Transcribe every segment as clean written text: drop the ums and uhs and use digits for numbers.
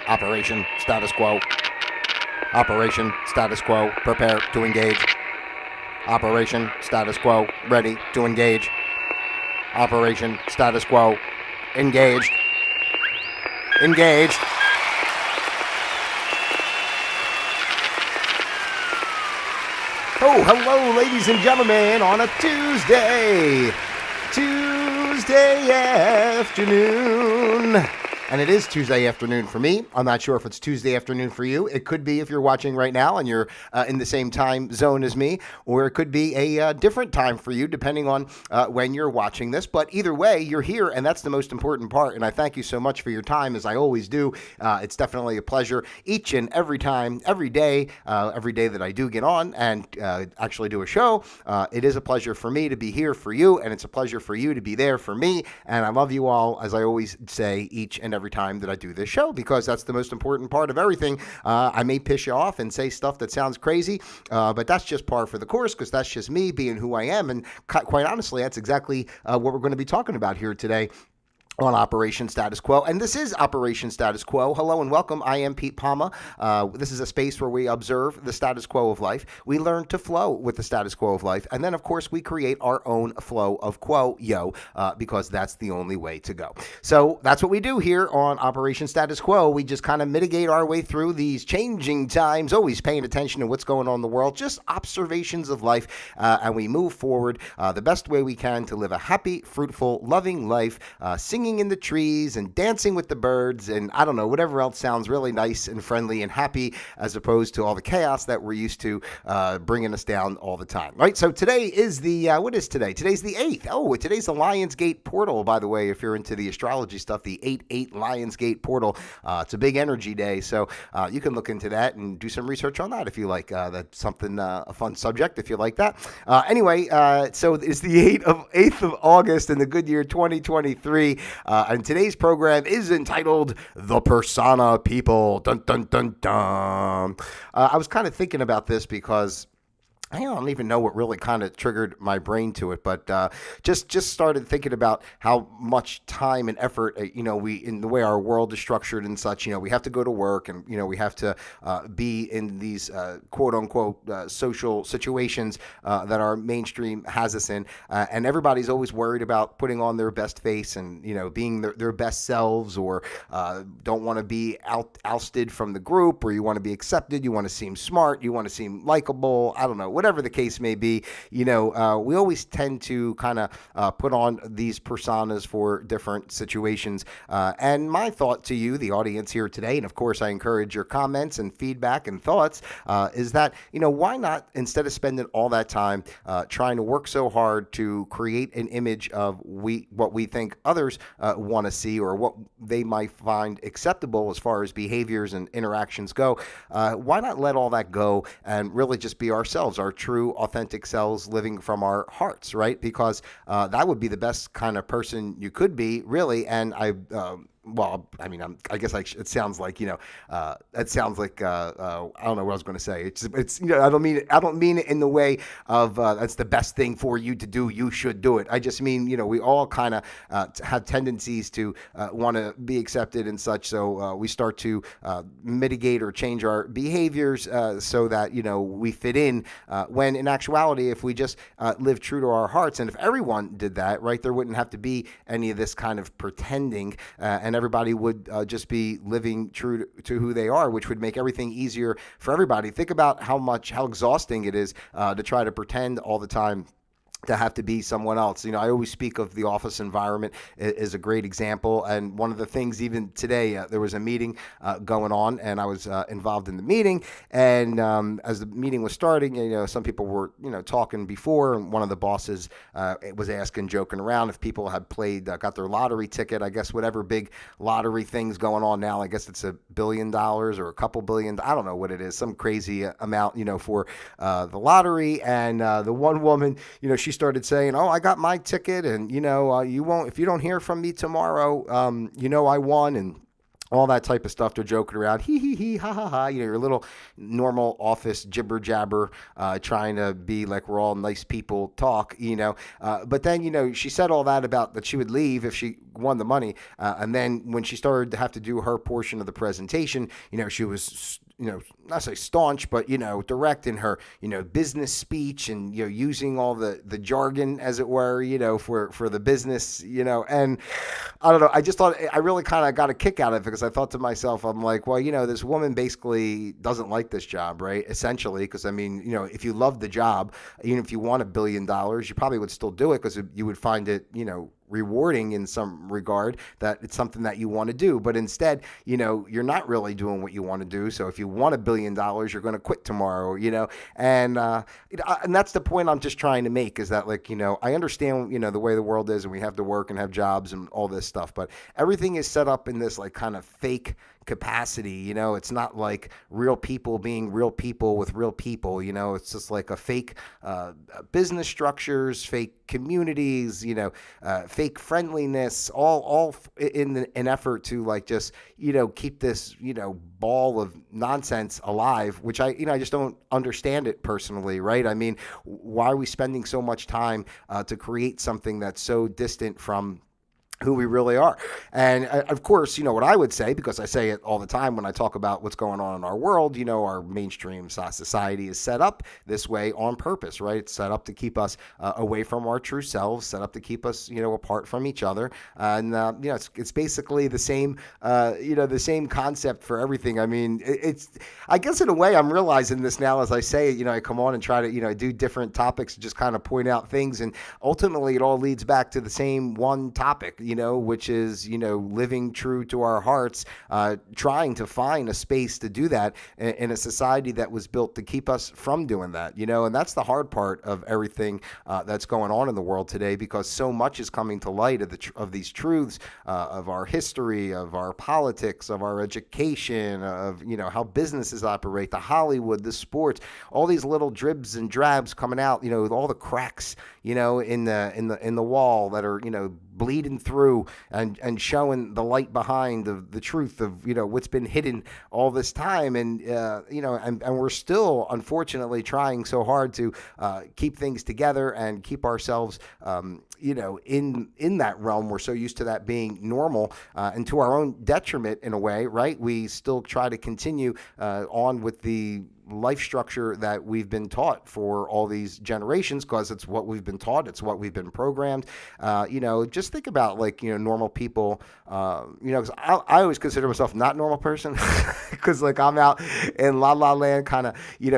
Operation status quo. Operation status quo. Prepare to engage. Operation status quo. Ready to engage. Operation status quo. Engaged. Engaged. Oh, hello, ladies and gentlemen, on a Tuesday afternoon. And it is Tuesday afternoon for me. I'm not sure if it's Tuesday afternoon for you. It could be if you're watching right now and you're in the same time zone as me, or it could be a different time for you, depending on when you're watching this. But either way, you're here, and that's the most important part. And I thank you so much for your time, as I always do. It's definitely a pleasure each and every time, every day that I do get on and actually do a show. It is a pleasure for me to be here for you, and it's a pleasure for you to be there for me. And I love you all, as I always say, each and every time that I do this show, because that's the most important part of everything. I may piss you off and say stuff that sounds crazy, but that's just par for the course, because that's just me being who I am. And quite honestly, that's exactly what we're going to be talking about here today on Operation Status Quo. And this is Operation Status Quo. Hello and welcome. I am Pete Palma. This is a space where we observe the status quo of life. We learn to flow with the status quo of life. And then, of course, we create our own flow of quo, because that's the only way to go. So that's what we do here on Operation Status Quo. We just kind of mitigate our way through these changing times, always paying attention to what's going on in the world, just observations of life, and we move forward the best way we can to live a happy, fruitful, loving life, singing in the trees and dancing with the birds and I don't know, whatever else sounds really nice and friendly and happy, as opposed to all the chaos that we're used to bringing us down all the time, right? So today is the, what is today? Today's the 8th. Oh, today's the Lionsgate portal, by the way, if you're into the astrology stuff, the 8/8 Lionsgate portal. It's a big energy day, so you can look into that and do some research on that if you like. That's something, a fun subject if you like that. Anyway, so it's the 8th of August in the good year 2023. And today's program is entitled The Persona People. Dun, dun, dun, dun. I was kind of thinking about this because I don't even know what really kind of triggered my brain to it, but just started thinking about how much time and effort, we, in the way our world is structured and such, we have to go to work and, we have to be in these quote unquote social situations that our mainstream has us in. And everybody's always worried about putting on their best face and, being their best selves, or don't want to be ousted from the group, or you want to be accepted. You want to seem smart. You want to seem likable. I don't know, whatever the case may be, we always tend to kind of put on these personas for different situations. And my thought to you, the audience here today, and of course I encourage your comments and feedback and thoughts, is that, why not, instead of spending all that time trying to work so hard to create an image of what we think others want to see, or what they might find acceptable as far as behaviors and interactions go, why not let all that go and really just be ourselves, our true, authentic selves, living from our hearts, right? Because that would be the best kind of person you could be, really. And I guess it sounds like, it sounds like, I don't know what I was going to say. It's I don't mean it in the way of, that's the best thing for you to do. You should do it. I just mean, we all kind of have tendencies to want to be accepted and such. So we start to mitigate or change our behaviors so that, we fit in, when in actuality, if we just live true to our hearts, and if everyone did that, right, there wouldn't have to be any of this kind of pretending, and everybody would just be living true to who they are, which would make everything easier for everybody. Think about how exhausting it is to try to pretend all the time, to have to be someone else. I always speak of the office environment as a great example. And one of the things, even today, there was a meeting going on, and I was involved in the meeting. And as the meeting was starting, some people were, talking before, and one of the bosses was asking, joking around, if people had played, got their lottery ticket, I guess whatever big lottery thing's going on now. I guess it's $1 billion or a couple billion. I don't know what it is, some crazy amount, for the lottery. And the one woman, she started saying, "Oh, I got my ticket, and you won't, if you don't hear from me tomorrow, I won," and all that type of stuff. They're joking around, hee hee hee, ha ha ha. Your little normal office jibber jabber, trying to be like we're all nice people talk. But then she said all that about that she would leave if she won the money. And then when she started to have to do her portion of the presentation, she was, not say staunch, but, direct in her, business speech and, using all the jargon, as it were, for the business, and I don't know. I just thought I really kind of got a kick out of it because I thought to myself, I'm like, well, this woman basically doesn't like this job, right? Essentially, because I mean, if you love the job, even if you won $1 billion, you probably would still do it because you would find it, rewarding in some regard, that it's something that you want to do. But instead, you're not really doing what you want to do. So if you want $1 billion, you're going to quit tomorrow, and that's the point I'm just trying to make, is that, like, I understand, the way the world is, and we have to work and have jobs and all this stuff, but everything is set up in this like kind of fake capacity. It's not like real people being real people with real people. It's just like a fake business structures, fake communities, fake friendliness, all in an effort to like just keep this ball of nonsense alive, which I just don't understand it personally, right? I mean, why are we spending so much time to create something that's so distant from who we really are? And of course, what I would say, because I say it all the time when I talk about what's going on in our world, our mainstream society is set up this way on purpose, right? It's set up to keep us away from our true selves, set up to keep us, apart from each other. And, it's basically the same, the same concept for everything. I mean, I guess in a way I'm realizing this now as I say it, I come on and try to, do different topics, just kind of point out things. And ultimately it all leads back to the same one topic, which is, living true to our hearts, trying to find a space to do that in a society that was built to keep us from doing that, and that's the hard part of everything that's going on in the world today, because so much is coming to light of these truths, of our history, of our politics, of our education, of, how businesses operate, the Hollywood, the sports, all these little dribs and drabs coming out, with all the cracks, in the wall that are, bleeding through and showing the light behind the truth of, what's been hidden all this time. And, and we're still, unfortunately, trying so hard to keep things together and keep ourselves, in that realm. We're so used to that being normal, and to our own detriment in a way, right? We still try to continue on with the life structure that we've been taught for all these generations, because it's what we've been taught, it's what we've been programmed. Just think about, like, normal people, 'cause I always consider myself not a normal person because like I'm out in la la land kind of,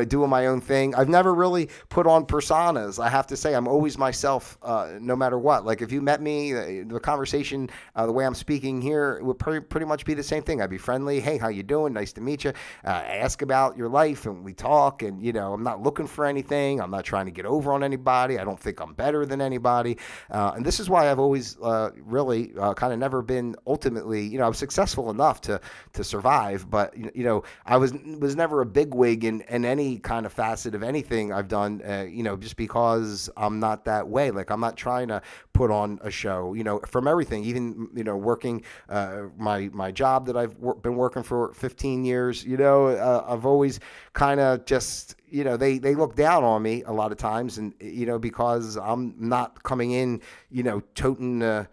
doing my own thing. I've never really put on personas. I have to say I'm always myself, no matter what. Like if you met me, the conversation, the way I'm speaking here, it would pretty much be the same thing. I'd be friendly. Hey, how you doing? Nice to meet you. Ask about your life, and we talk, and I'm not looking for anything. I'm not trying to get over on anybody. I don't think I'm better than anybody, and this is why I've always really kind of never been ultimately, I was successful enough to survive, but I was never a bigwig in any kind of facet of anything I've done, just because I'm not that way. Like I'm not trying to put on a show, from everything, even working my job that I've been working for 15 years. I've always kind of just, they look down on me a lot of times, and because I'm not coming in, toting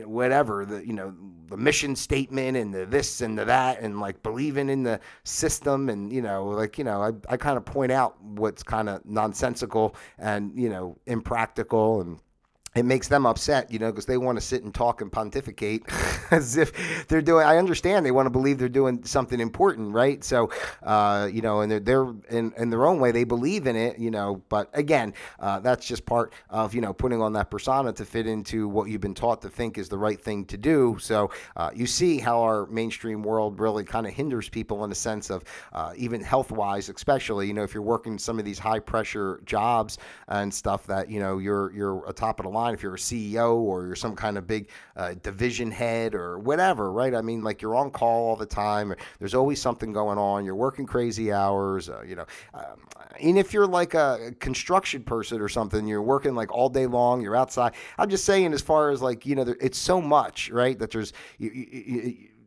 whatever the mission statement and the this and the that, and like believing in the system, and I kind of point out what's kind of nonsensical and impractical, and it makes them upset, because they want to sit and talk and pontificate as if they're doing. I understand they want to believe they're doing something important, right? So, and they're in their own way, they believe in it, But again, that's just part of putting on that persona to fit into what you've been taught to think is the right thing to do. So you see how our mainstream world really kind of hinders people in a sense of even health-wise, especially if you're working some of these high-pressure jobs and stuff that you're a top of the line. If you're a CEO or you're some kind of big division head or whatever, right? I mean, like you're on call all the time. There's always something going on. You're working crazy hours, and if you're like a construction person or something, you're working like all day long. You're outside. I'm just saying, as far as like, it's so much, right? That there's,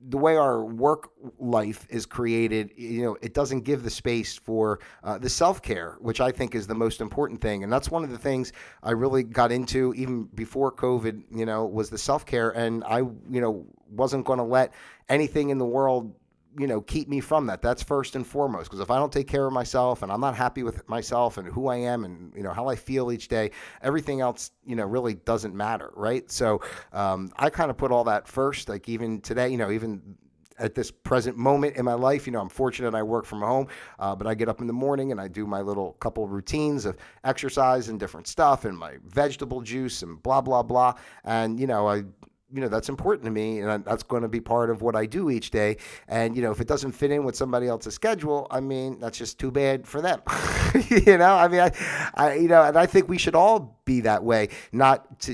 the way our work life is created, it doesn't give the space for the self-care, which I think is the most important thing. And that's one of the things I really got into even before COVID, was the self-care. And I, wasn't going to let anything in the world keep me from that. That's first and foremost, because if I don't take care of myself and I'm not happy with myself and who I am and, how I feel each day, everything else, really doesn't matter. Right. So I kind of put all that first, like even today, even at this present moment in my life, I'm fortunate I work from home, but I get up in the morning and I do my little couple of routines of exercise and different stuff and my vegetable juice and blah, blah, blah. And, that's important to me, and that's going to be part of what I do each day. And, if it doesn't fit in with somebody else's schedule, I mean, that's just too bad for them. And I think we should all be that way, not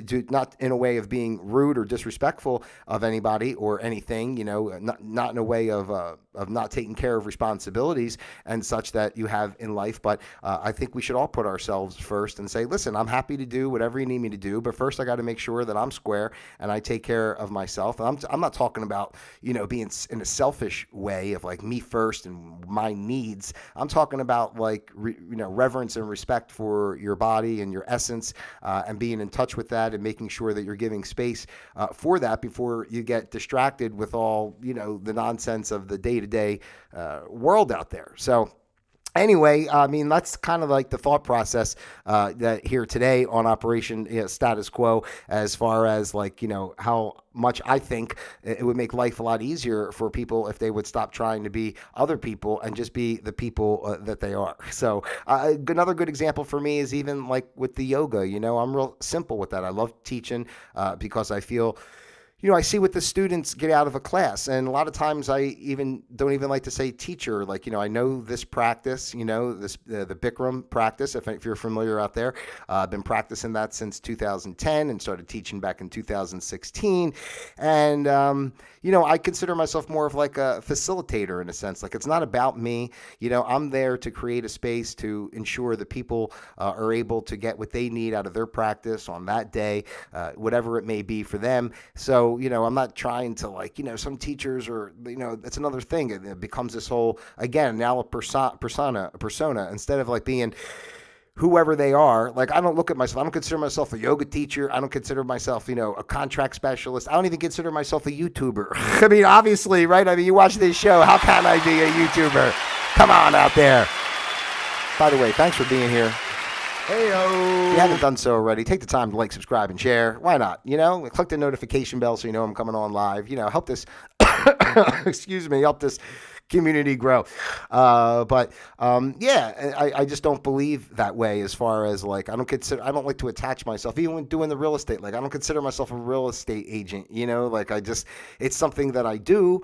in a way of being rude or disrespectful of anybody or anything, not in a way of not taking care of responsibilities and such that you have in life. But I think we should all put ourselves first and say, listen, I'm happy to do whatever you need me to do, but first I got to make sure that I'm square and I take care of myself. And I'm not talking about, being in a selfish way of like me first and my needs. I'm talking about like, reverence and respect for your body and your essence, and being in touch with that and making sure that you're giving space for that before you get distracted with all, the nonsense of the day-to-day world out there. So anyway, I mean, that's kind of like the thought process that here today on Operation Status Quo, as far as like, how much I think it would make life a lot easier for people if they would stop trying to be other people and just be the people that they are. So another good example for me is even like with the yoga, I'm real simple with that. I love teaching because I feel I see what the students get out of a class. And a lot of times I don't even like to say teacher. Like, I know this practice, the Bikram practice, if you're familiar out there. I've been practicing that since 2010 and started teaching back in 2016. And, I consider myself more of like a facilitator in a sense. Like, it's not about me. I'm there to create a space to ensure that people are able to get what they need out of their practice on that day, whatever it may be for them. So, I'm not trying to like, some teachers or, that's another thing. It becomes this whole, again, now a persona, instead of like being whoever they are. Like, I don't look at myself. I don't consider myself a yoga teacher. I don't consider myself, a contract specialist. I don't even consider myself a YouTuber. I mean, obviously, right? I mean, you watch this show. How can I be a YouTuber? Come on out there. By the way, thanks for being here. Hey-o. If you haven't done so already, take the time to like, subscribe, and share. Why not? Click the notification bell so you know I'm coming on live. Help this, help this community grow. I just don't believe that way as far as like, I don't like to attach myself, even when doing the real estate. Like, I don't consider myself a real estate agent, it's something that I do,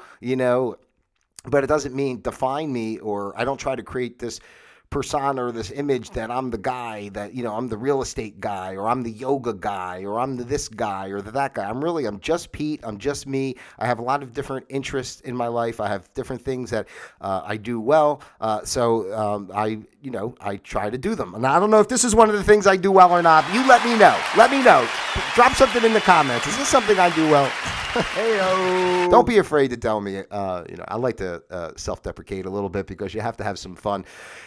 but it doesn't define me, or I don't try to create this persona or this image that I'm the guy that, I'm the real estate guy, or I'm the yoga guy, or I'm this guy or that guy. I'm just Pete. I'm just me. I have a lot of different interests in my life. I have different things that I do well. I try to do them. And I don't know if this is one of the things I do well or not. You let me know. Let me know. Drop something in the comments. Is this something I do well? Hey-o. Don't be afraid to tell me. I like to self-deprecate a little bit because you have to have some fun.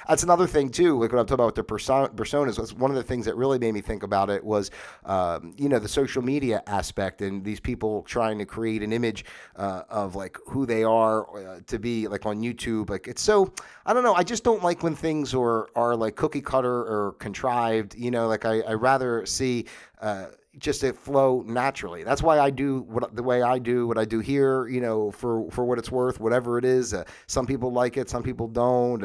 That's another thing too. Like what I'm talking about with the personas. Was one of the things that really made me think about it was, the social media aspect and these people trying to create an image of like who they are to be like on YouTube. Like, it's so, I don't know. I just don't like when things are like cookie cutter or contrived. Like I rather see just it flow naturally. That's why I do the way I do what I do here, for what it's worth, whatever it is. Some people like it, some people don't,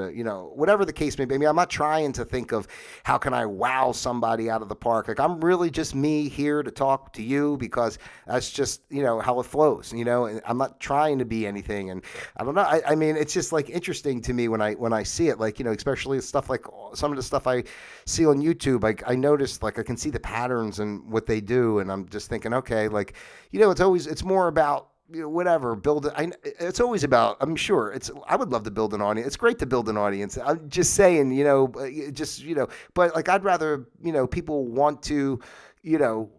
whatever the case may be. I mean, I'm not trying to think of how can I wow somebody out of the park. Like, I'm really just me here to talk to you because that's just, how it flows, and I'm not trying to be anything. And I don't know. I mean, it's just like interesting to me when I see it, like, especially stuff like some of the stuff I see on YouTube. Like, I noticed, like, I can see the patterns and what they do, and I'm just thinking, okay, like, it's more about whatever it's always about, I'm sure I would love to build an audience. It's great to build an audience. I'm just saying, but like, I'd rather people want to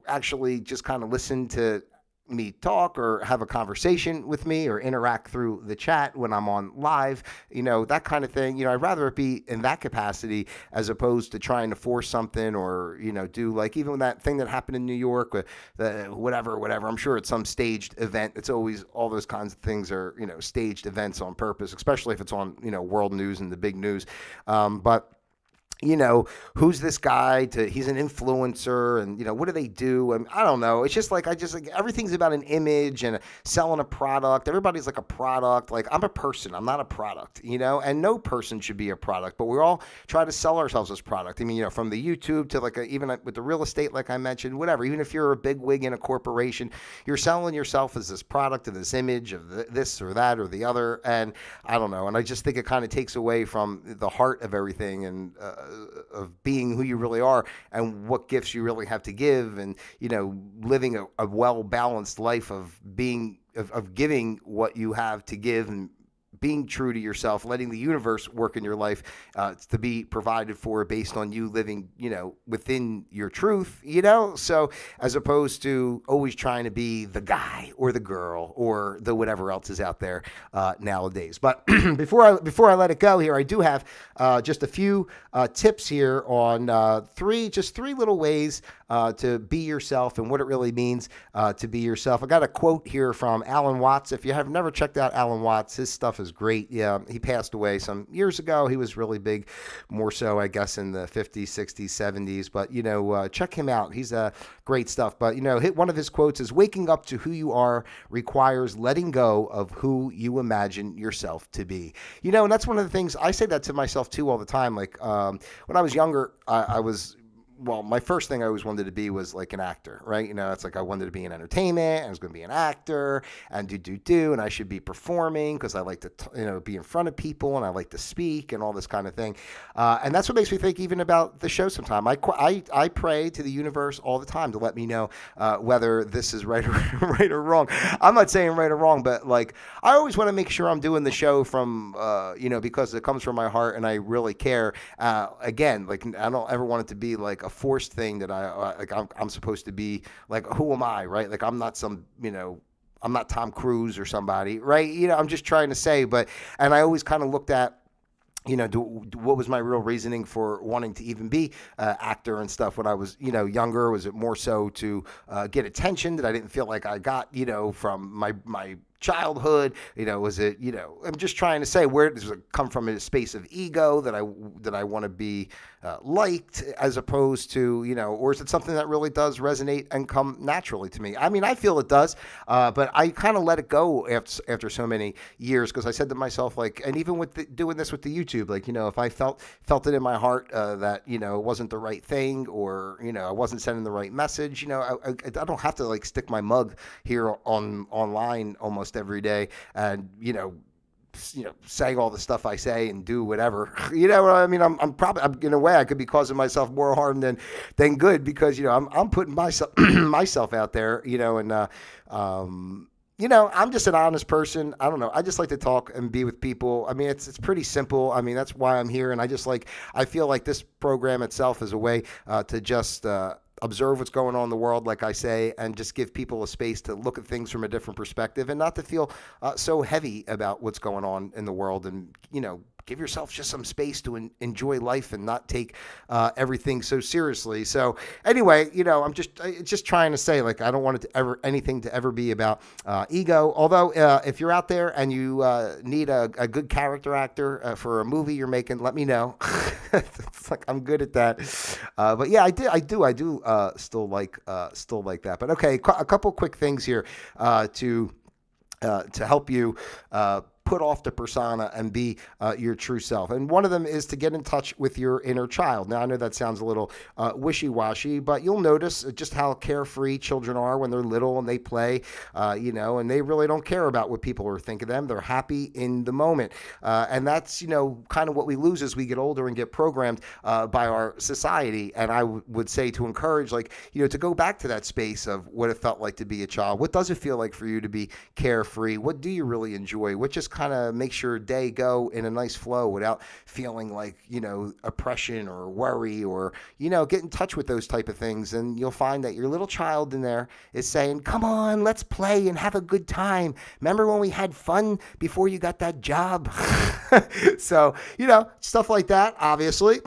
actually just kind of listen to me talk or have a conversation with me or interact through the chat when I'm on live, that kind of thing. I'd rather it be in that capacity as opposed to trying to force something or, do like even that thing that happened in New York, whatever. I'm sure it's some staged event. It's always all those kinds of things are, staged events on purpose, especially if it's on, world news and the big news. But who's this guy he's an influencer and, what do they do? And I don't know. It's just like, everything's about an image and selling a product. Everybody's like a product. Like I'm a person. I'm not a product, and no person should be a product, but we all try to sell ourselves as product. I mean, from the YouTube to even with the real estate, like I mentioned, whatever, even if you're a big wig in a corporation, you're selling yourself as this product of this image of this or that or the other. And I don't know. And I just think it kind of takes away from the heart of everything and, of being who you really are and what gifts you really have to give and, living a well-balanced life of giving what you have to give and being true to yourself, letting the universe work in your life to be provided for based on you living, within your truth, so as opposed to always trying to be the guy or the girl or the whatever else is out there nowadays. But before I let it go here, I do have just a few tips here on three little ways to be yourself and what it really means to be yourself. I got a quote here from Alan Watts. If you have never checked out Alan Watts, his stuff is great. Yeah, he passed away some years ago. He was really big, more so, I guess, in the 50s, 60s, 70s. But, check him out. He's great stuff. But, one of his quotes is, waking up to who you are requires letting go of who you imagine yourself to be. And that's one of the things, I say that to myself, too, all the time. Like, when I was younger, my first thing I always wanted to be was like an actor, right? It's like I wanted to be in entertainment. I was going to be an actor and do, and I should be performing because I like to, be in front of people and I like to speak and all this kind of thing. And that's what makes me think even about the show sometime. I pray to the universe all the time to let me know whether this is right or wrong. I'm not saying right or wrong, but like I always want to make sure I'm doing the show from, because it comes from my heart and I really care. Again, like I don't ever want it to be like a forced thing that I'm supposed to be like, who am I, right? Like I'm not some, I'm not Tom Cruise or somebody, right? I'm just trying to say, and I always kind of looked at, what was my real reasoning for wanting to even be an actor and stuff when I was, younger? Was it more so to get attention that I didn't feel like I got, from my childhood? Was it, I'm just trying to say, where does it come from? In a space of ego that I want to be liked, as opposed to, or is it something that really does resonate and come naturally to me? I mean, I feel it does, but I kind of let it go after so many years, because I said to myself, like, and even with doing this with the YouTube, like, if I felt it in my heart that, it wasn't the right thing, or, I wasn't sending the right message, I don't have to like stick my mug here online almost every day and, saying all the stuff I say and do whatever, what I mean? I'm probably, in a way, I could be causing myself more harm than good, because, I'm putting myself out there, and, I'm just an honest person. I don't know. I just like to talk and be with people. I mean, it's pretty simple. I mean, that's why I'm here. And I feel like this program itself is a way to just, observe what's going on in the world, like I say, and just give people a space to look at things from a different perspective and not to feel so heavy about what's going on in the world, and, give yourself just some space to enjoy life and not take everything so seriously. So anyway, I'm just trying to say, like, I don't want anything to ever be about ego. Although if you're out there and you need a good character actor for a movie you're making, let me know. It's like I'm good at that. But yeah, I do still like that. But okay, a couple quick things here to help you put off the persona and be your true self. And one of them is to get in touch with your inner child. Now, I know that sounds a little wishy-washy, but you'll notice just how carefree children are when they're little and they play, and they really don't care about what people are thinking of them. They're happy in the moment. And that's, kind of what we lose as we get older and get programmed by our society. And I would say to encourage, like, to go back to that space of what it felt like to be a child. What does it feel like for you to be carefree? What do you really enjoy? What just kind of makes your day go in a nice flow without feeling like, oppression or worry, or, get in touch with those type of things. And you'll find that your little child in there is saying, come on, let's play and have a good time. Remember when we had fun before you got that job? So, stuff like that, obviously.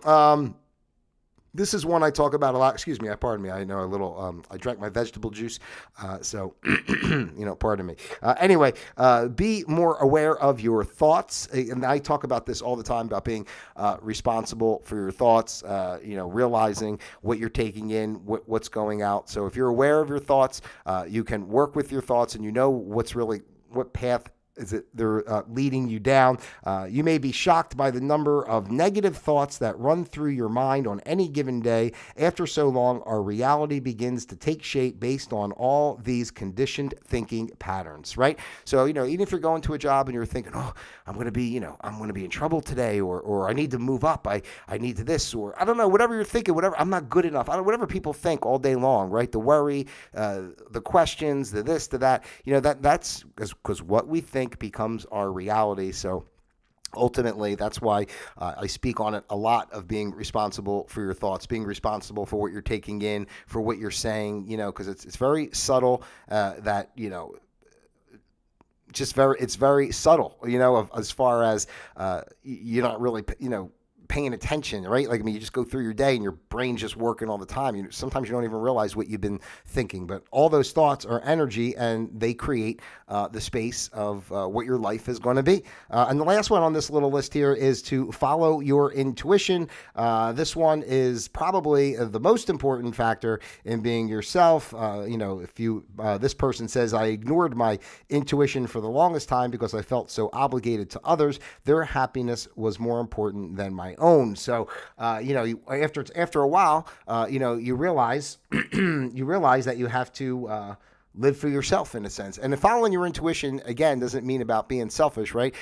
This is one I talk about a lot. Excuse me, pardon me. I know a little, I drank my vegetable juice, so, pardon me. Anyway, be more aware of your thoughts. And I talk about this all the time, about being responsible for your thoughts, realizing what you're taking in, what's going out. So if you're aware of your thoughts, you can work with your thoughts, and what path is it they're leading you down. You may be shocked by the number of negative thoughts that run through your mind on any given day. After so long, our reality begins to take shape based on all these conditioned thinking patterns, right? So, even if you're going to a job and you're thinking, oh, I'm going to be in trouble today, or I need to move up, I need to this, or I don't know, whatever you're thinking, whatever, I'm not good enough, whatever people think all day long, right? The worry, the questions, the this, the that, that's because what we think becomes our reality. So ultimately, that's why I speak on it a lot, of being responsible for your thoughts, being responsible for what you're taking in, for what you're saying, because it's very subtle, that, it's very subtle, as far as you're not really, paying attention, right? Like, you just go through your day and your brain's just working all the time. Sometimes you don't even realize what you've been thinking, but all those thoughts are energy, and they create the space of what your life is going to be. And the last one on this little list here is to follow your intuition. This one is probably the most important factor in being yourself. If this person says, I ignored my intuition for the longest time because I felt so obligated to others, their happiness was more important than my own. So, after a while, you realize that you have to live for yourself, in a sense. And following your intuition, again, doesn't mean about being selfish, right?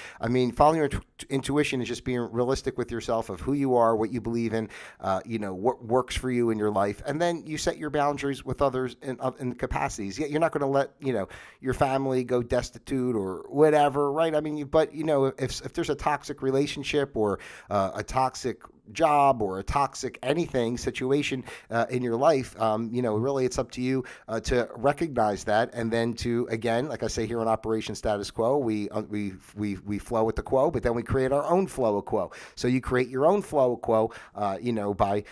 Following your intuition is just being realistic with yourself of who you are, what you believe in, what works for you in your life. And then you set your boundaries with others in capacities. You're not going to let, your family go destitute or whatever, right? If there's a toxic relationship, or a toxic job, or a toxic anything situation in your life, really it's up to you to recognize that, and then to, again, like I say here on Operation Status Quo, we flow with the quo, but then we create our own flow of quo. So you create your own flow of quo, by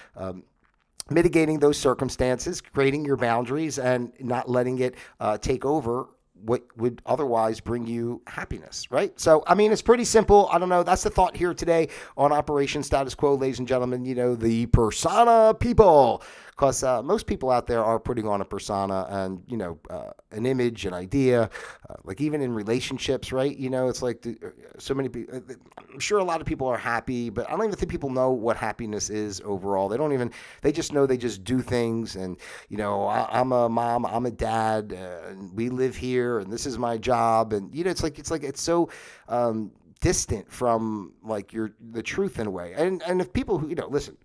mitigating those circumstances, creating your boundaries, and not letting it take over what would otherwise bring you happiness, right? So, it's pretty simple. I don't know. That's the thought here today on Operation Status Quo, ladies and gentlemen, the persona people. Because most people out there are putting on a persona and, an image, an idea, like even in relationships, right? It's like so many people, I'm sure a lot of people are happy, but I don't even think people know what happiness is overall. They just know they just do things. And, I'm a mom, I'm a dad, and we live here, and this is my job. And, it's so distant from like the truth in a way. And if people who, listen,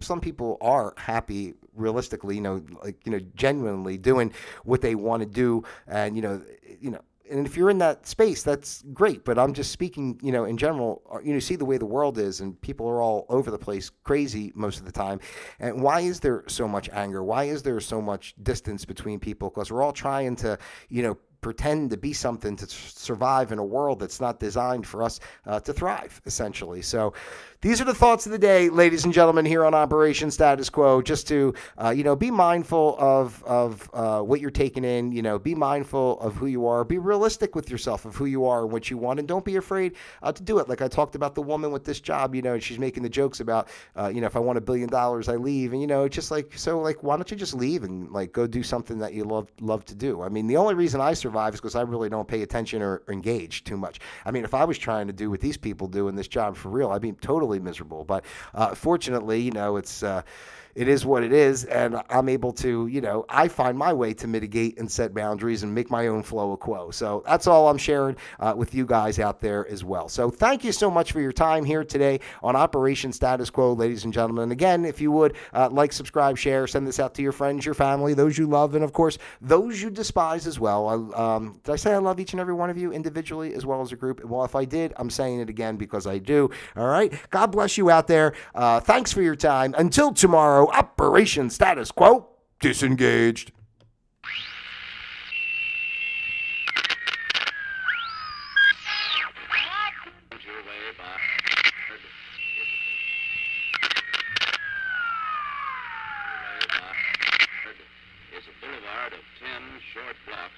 some people are happy realistically, genuinely doing what they want to do. And, and if you're in that space, that's great. But I'm just speaking, in general, see the way the world is, and people are all over the place, crazy most of the time. And why is there so much anger? Why is there so much distance between people? Because we're all trying to, pretend to be something to survive in a world that's not designed for us to thrive, essentially. So these are the thoughts of the day, ladies and gentlemen, here on Operation Status Quo, just to, be mindful of what you're taking in, be mindful of who you are, be realistic with yourself of who you are and what you want, and don't be afraid to do it. Like I talked about the woman with this job, and she's making the jokes about, if I want $1 billion, I leave. And, it's just like, so like, why don't you just leave and like go do something that you love to do? The only reason I survive is because I really don't pay attention or engage too much. If I was trying to do what these people do in this job for real, I'd be totally miserable. But fortunately, it's it is what it is, and I'm able to, I find my way to mitigate and set boundaries and make my own flow of quo. So that's all I'm sharing with you guys out there as well. So thank you so much for your time here today on Operation Status Quo, ladies and gentlemen. Again, if you would like, subscribe, share, send this out to your friends, your family, those you love, and of course, those you despise as well. Did I say I love each and every one of you individually as well as a group? Well, if I did, I'm saying it again because I do. All right. God bless you out there. Thanks for your time. Until tomorrow, Operation Status Quo, disengaged. Is a boulevard of 10 short blocks.